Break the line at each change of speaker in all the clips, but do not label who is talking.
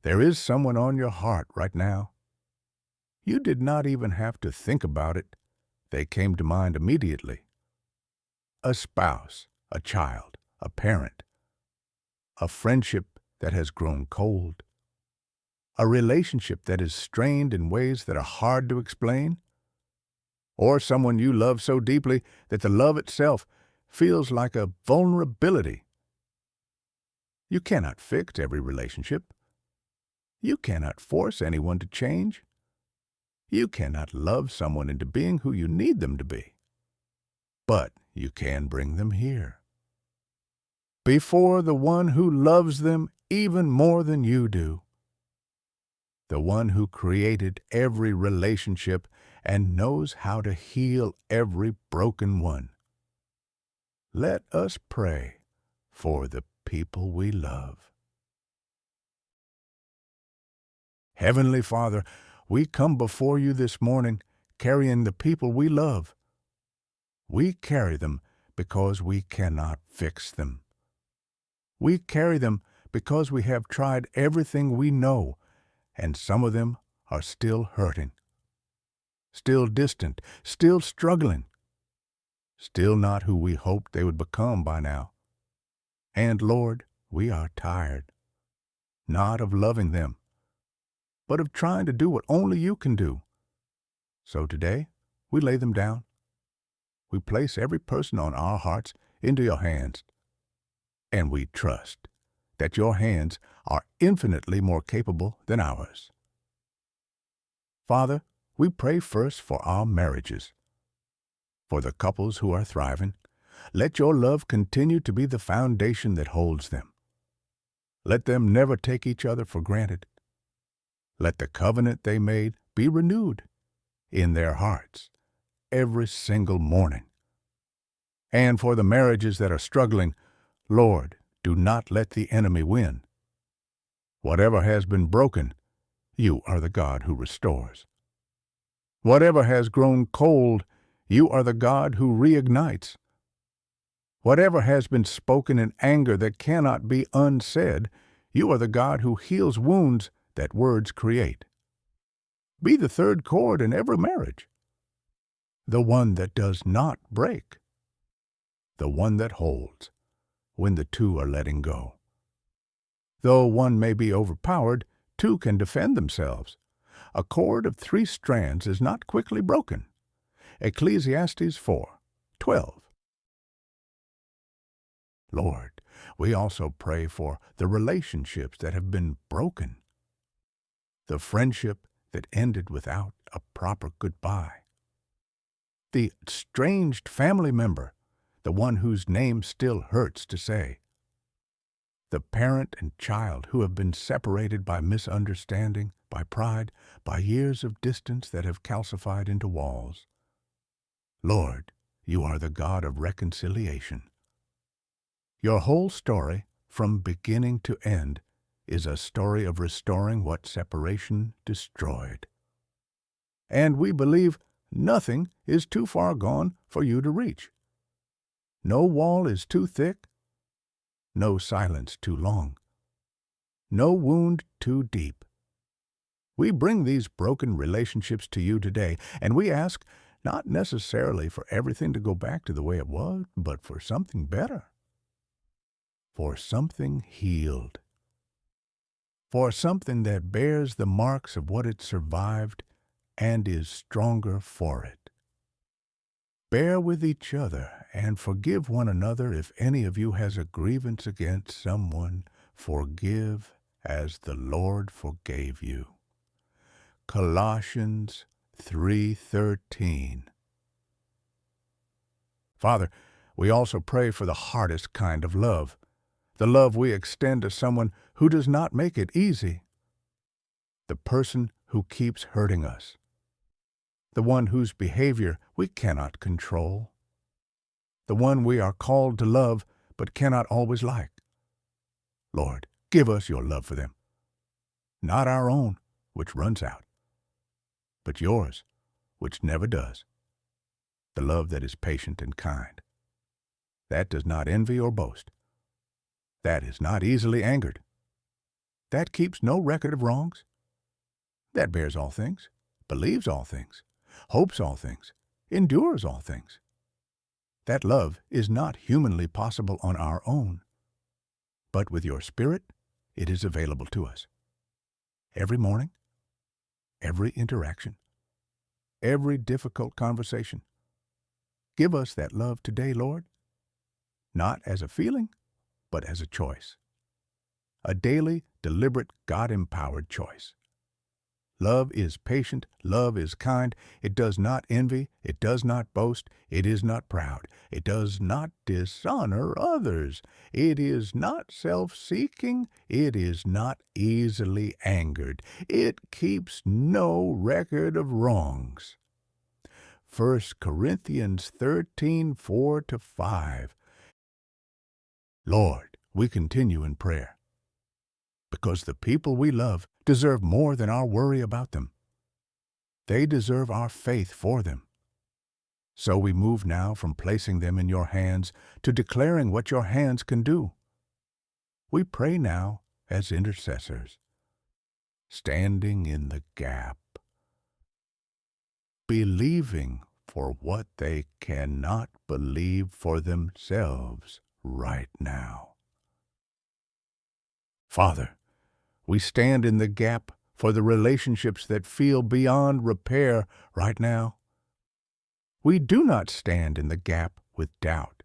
There is someone on your heart right now. You did not even have to think about it. They came to mind immediately. A spouse, a child, a parent, a friendship that has grown cold, a relationship that is strained in ways that are hard to explain, or someone you love so deeply that the love itself feels like a vulnerability. You cannot fix every relationship. You cannot force anyone to change. You cannot love someone into being who you need them to be. But you can bring them here, before the one who loves them even more than you do, the one who created every relationship and knows how to heal every broken one. Let us pray for the people we love. Heavenly Father, we come before you this morning carrying the people we love. We carry them because we cannot fix them. We carry them because we have tried everything we know, and some of them are still hurting, still distant, still struggling, still not who we hoped they would become by now. And Lord, we are tired, not of loving them, but of trying to do what only you can do. So today, we lay them down. We place every person on our hearts into your hands, and we trust that your hands are infinitely more capable than ours. Father, we pray first for our marriages, for the couples who are thriving. Let your love continue to be the foundation that holds them. Let them never take each other for granted. Let the covenant they made be renewed in their hearts every single morning. And for the marriages that are struggling, Lord, do not let the enemy win. Whatever has been broken, you are the God who restores. Whatever has grown cold, you are the God who reignites. Whatever has been spoken in anger that cannot be unsaid, you are the God who heals wounds that words create. Be the third chord in every marriage, the one that does not break, the one that holds when the two are letting go. Though one may be overpowered, two can defend themselves. A cord of 3 strands is not quickly broken. Ecclesiastes 4:12. Lord, we also pray for the relationships that have been broken, the friendship that ended without a proper goodbye, the estranged family member, the one whose name still hurts to say, the parent and child who have been separated by misunderstanding, by pride, by years of distance that have calcified into walls. Lord, you are the God of reconciliation. Your whole story, from beginning to end, is a story of restoring what separation destroyed. And we believe nothing is too far gone for you to reach. No wall is too thick, no silence too long, no wound too deep. We bring these broken relationships to you today, and we ask not necessarily for everything to go back to the way it was, but for something better, for something healed, for something that bears the marks of what it survived and is stronger for it. Bear with each other and forgive one another. If any of you has a grievance against someone, forgive as the Lord forgave you. Colossians 3:13. Father, we also pray for the hardest kind of love, the love we extend to someone who does not make it easy, the person who keeps hurting us, the one whose behavior we cannot control, the one we are called to love but cannot always like. Lord, give us your love for them, not our own, which runs out, but yours, which never does, the love that is patient and kind, that does not envy or boast, that is not easily angered, that keeps no record of wrongs, that bears all things, believes all things, hopes all things, endures all things. That love is not humanly possible on our own, but with your Spirit, it is available to us. Every morning, every interaction, every difficult conversation. Give us that love today, Lord, not as a feeling, but as a choice. A daily, deliberate, God-empowered choice. Love is patient, love is kind, it does not envy, it does not boast, it is not proud, it does not dishonor others, it is not self-seeking, it is not easily angered, it keeps no record of wrongs. 1 Corinthians 13, 4-5. Lord, we continue in prayer, because the people we love deserve more than our worry about them. They deserve our faith for them. So we move now from placing them in your hands to declaring what your hands can do. We pray now as intercessors, standing in the gap, believing for what they cannot believe for themselves right now. Father, we stand in the gap for the relationships that feel beyond repair right now. We do not stand in the gap with doubt.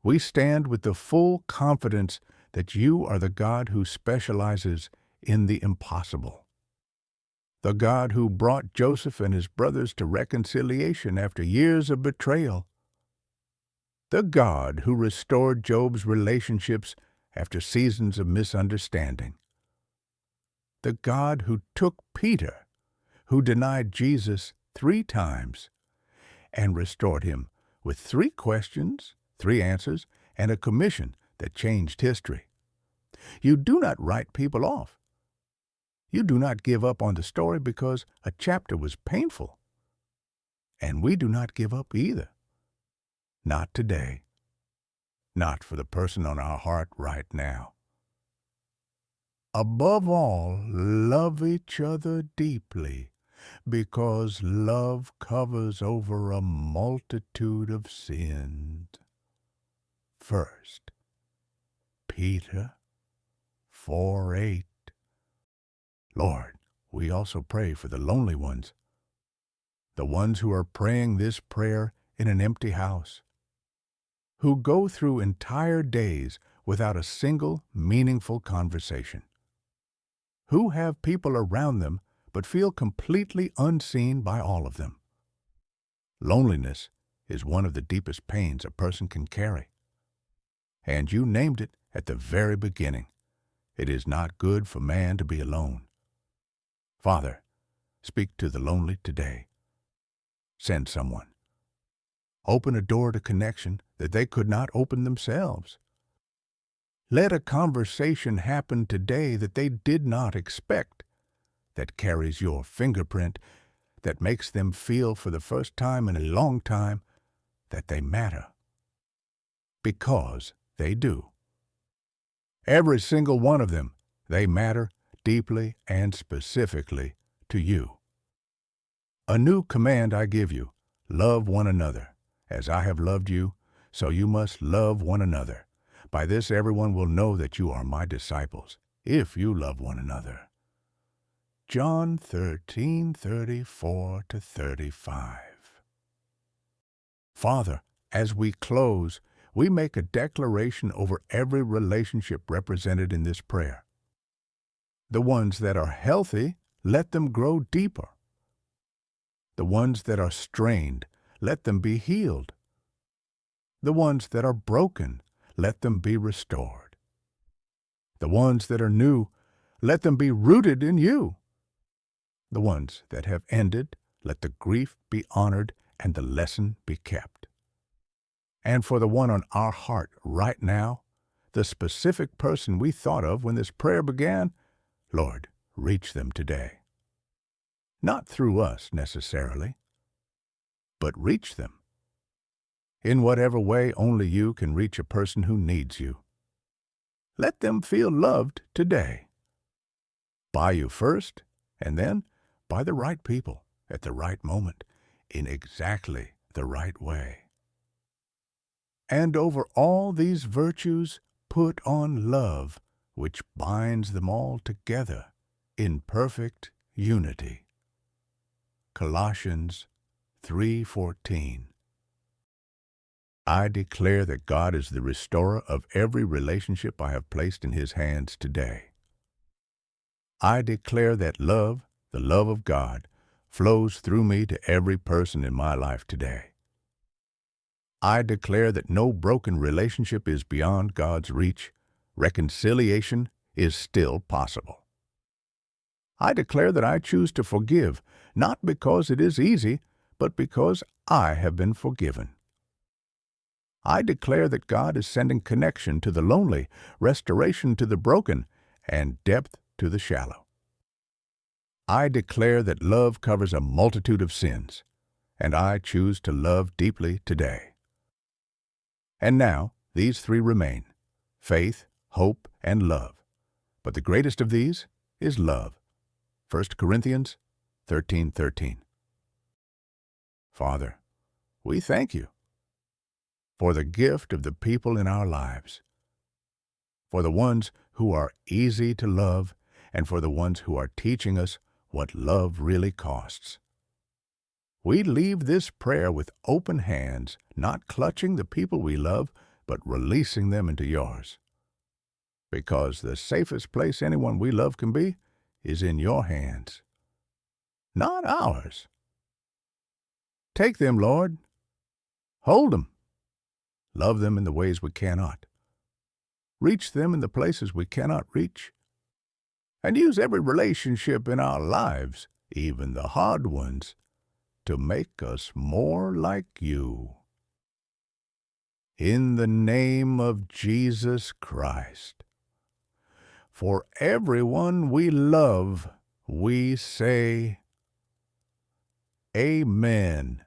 We stand with the full confidence that you are the God who specializes in the impossible. The God who brought Joseph and his brothers to reconciliation after years of betrayal. The God who restored Job's relationships after seasons of misunderstanding. The God who took Peter, who denied Jesus 3 times, and restored him with 3 questions, 3 answers, and a commission that changed history. You do not write people off. You do not give up on the story because a chapter was painful. And we do not give up either. Not today. Not for the person on our heart right now. Above all, love each other deeply, because love covers over a multitude of sins. 1 Peter 4:8. Lord, we also pray for the lonely ones, the ones who are praying this prayer in an empty house, who go through entire days without a single meaningful conversation, who have people around them but feel completely unseen by all of them. Loneliness is one of the deepest pains a person can carry. And you named it at the very beginning. It is not good for man to be alone. Father, speak to the lonely today. Send someone. Open a door to connection that they could not open themselves. Let a conversation happen today that they did not expect, that carries your fingerprint, that makes them feel for the first time in a long time that they matter. Because they do. Every single one of them, they matter deeply and specifically to you. A new command I give you, love one another. As I have loved you, so you must love one another. By this everyone will know that you are my disciples, if you love one another. John 13:34-35. Father, as we close, we make a declaration over every relationship represented in this prayer. The ones that are healthy, let them grow deeper. The ones that are strained, let them be healed. The ones that are broken, let them be restored. The ones that are new, let them be rooted in you. The ones that have ended, let the grief be honored and the lesson be kept. And for the one on our heart right now, the specific person we thought of when this prayer began, Lord, reach them today. Not through us necessarily, but reach them. In whatever way only you can reach a person who needs you. Let them feel loved today. by you first, and then by the right people at the right moment in exactly the right way. And over all these virtues put on love, which binds them all together in perfect unity. Colossians 3:14. I declare that God is the restorer of every relationship I have placed in His hands today. I declare that love, the love of God, flows through me to every person in my life today. I declare that no broken relationship is beyond God's reach. Reconciliation is still possible. I declare that I choose to forgive, not because it is easy, but because I have been forgiven. I declare that God is sending connection to the lonely, restoration to the broken, and depth to the shallow. I declare that love covers a multitude of sins, and I choose to love deeply today. And now, these three remain: faith, hope, and love. But the greatest of these is love. 1 Corinthians 13:13. Father, we thank you for the gift of the people in our lives, for the ones who are easy to love, and for the ones who are teaching us what love really costs. We leave this prayer with open hands, not clutching the people we love, but releasing them into yours. Because the safest place anyone we love can be is in your hands, not ours. Take them, Lord. Hold them. Love them in the ways we cannot. Reach them in the places we cannot reach. And use every relationship in our lives, even the hard ones, to make us more like you. In the name of Jesus Christ. For everyone we love, we say, Amen.